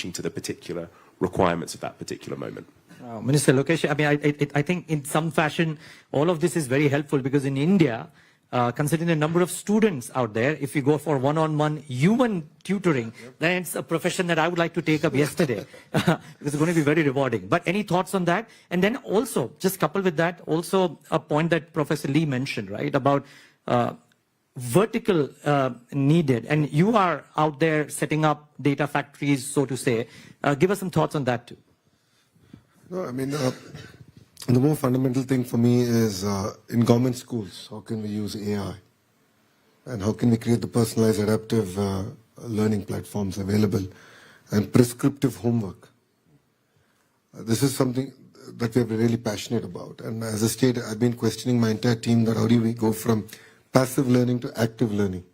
teaching to the particular requirements of that particular moment. Minister Lokesh, I mean, I think in some fashion, all of this is very helpful because in India, considering the number of students out there, if you go for one-on-one human tutoring, then it's a profession that I would like to take up yesterday. Because it's going to be very rewarding. But any thoughts on that? And then also, just coupled with that, also a point that Professor Lee mentioned, right, about vertical needed. And you are out there setting up data factories, so to say. Give us some thoughts on that too. No, I mean, the more fundamental thing for me is in government schools, how can we use AI? And how can we create the personalized adaptive learning platforms available and prescriptive homework? This is something that we're really passionate about. And as a state, I've been questioning my entire team that how do we go from passive learning to active learning?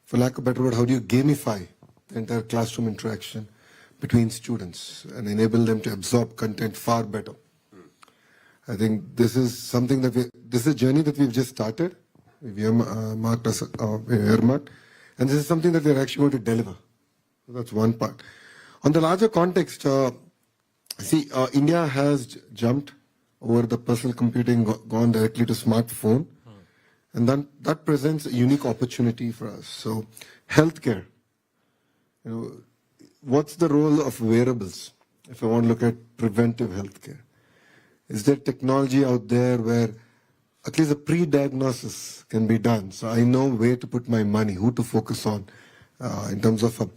For lack of a better word, how do you gamify the entire classroom interaction between students and enable them to absorb content far better? I think this is something that this is a journey that we've just started. We've earmarked, and this is something that we're actually going to deliver. So that's one part. On the larger context, India has jumped over the personal computing, gone directly to smartphone, and then that presents a unique opportunity for us. So, healthcare. What's the role of wearables? If I want to look at preventive healthcare. Is there technology out there where at least a pre-diagnosis can be done? So I know where to put my money, who to focus on in terms of a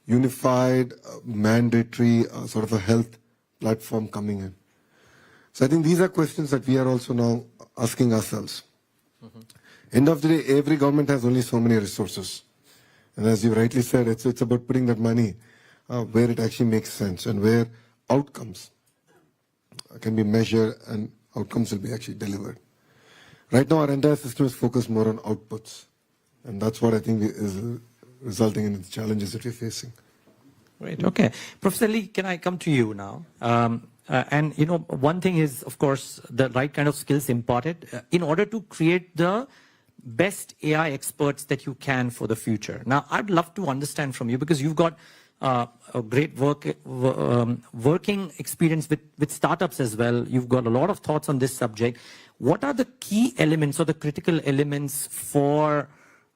unified, mandatory sort of a health platform coming in. So I think these are questions that we are also now asking ourselves. End of the day, every government has only so many resources. And as you rightly said, it's about putting that money where it actually makes sense and where outcomes can be measured and outcomes will be actually delivered. Right now, our entire system is focused more on outputs. And that's what I think is resulting in the challenges that we're facing. Great. Okay. Professor Lee, can I come to you now? And, one thing is, of course, the right kind of skills imparted in order to create the best AI experts that you can for the future. Now, I'd love to understand from you, because you've got a great working experience with startups as well. You've got a lot of thoughts on this subject. What are the key elements or the critical elements for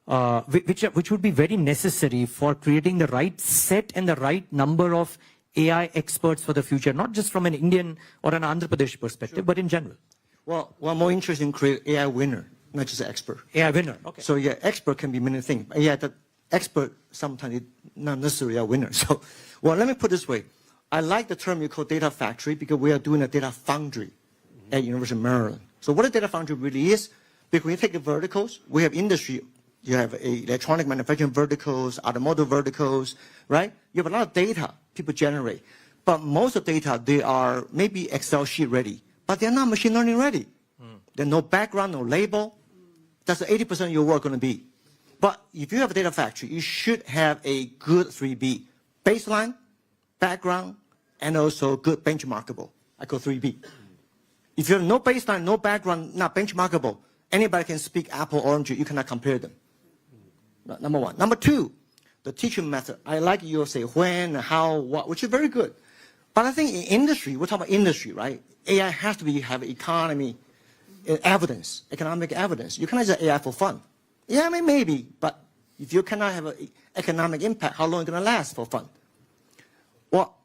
which would be very necessary for creating the right set and the right number of AI experts for the future, not just from an Indian or an Andhra Pradesh perspective, but in general? Well, we're more interested in create AI winner, not just an expert. AI winner, okay. So yeah, expert can be many things. Yeah, the expert sometimes not necessarily a winner. So, well, let me put it this way. I like the term you call data factory because we are doing a data foundry at University of Maryland. So what a data foundry really is, because when you take the verticals, we have industry. You have electronic manufacturing verticals, automotive verticals, right? You have a lot of data people generate. But most of the data, they are maybe Excel sheet ready, but they're not machine learning ready. There's no background, no label. That's 80% of your work going to be. But if you have a data factory, you should have a good 3B. Baseline, background, and also good benchmarkable. I call 3B. If you have no baseline, no background, not benchmarkable, anybody can speak apple, orange, you cannot compare them. Number one. Number two, the teaching method. I like you say when, how, what, which is very good. But I think in industry, we're talking about industry, right? AI has to have economic evidence. You cannot just AI for fun. Yeah, I mean, maybe, but if you cannot have an economic impact, how long is it going to last for fun? Well,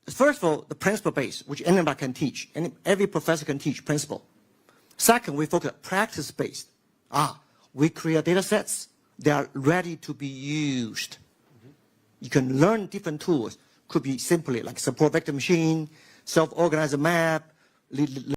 first of all, the principle base, which anybody can teach, and every professor can teach principle. Second, we focus on practice-based. We create data sets that are ready to be used. You can learn different tools. Could be simply like support vector machine, self-organizer map,